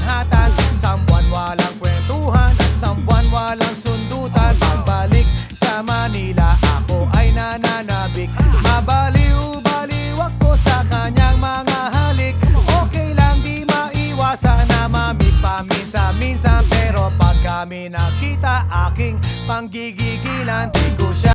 manhatan. Sambuan walang kwentuhan at sambuan walang sundutan. Pagbalik sa Manila ako ay nananabik. Mabaliw-baliw ako sa kanyang mga halik. Okay lang di maiwasan na mamiss paminsan-minsan, pero pag kami nakita aking panggigigilan, di ko siya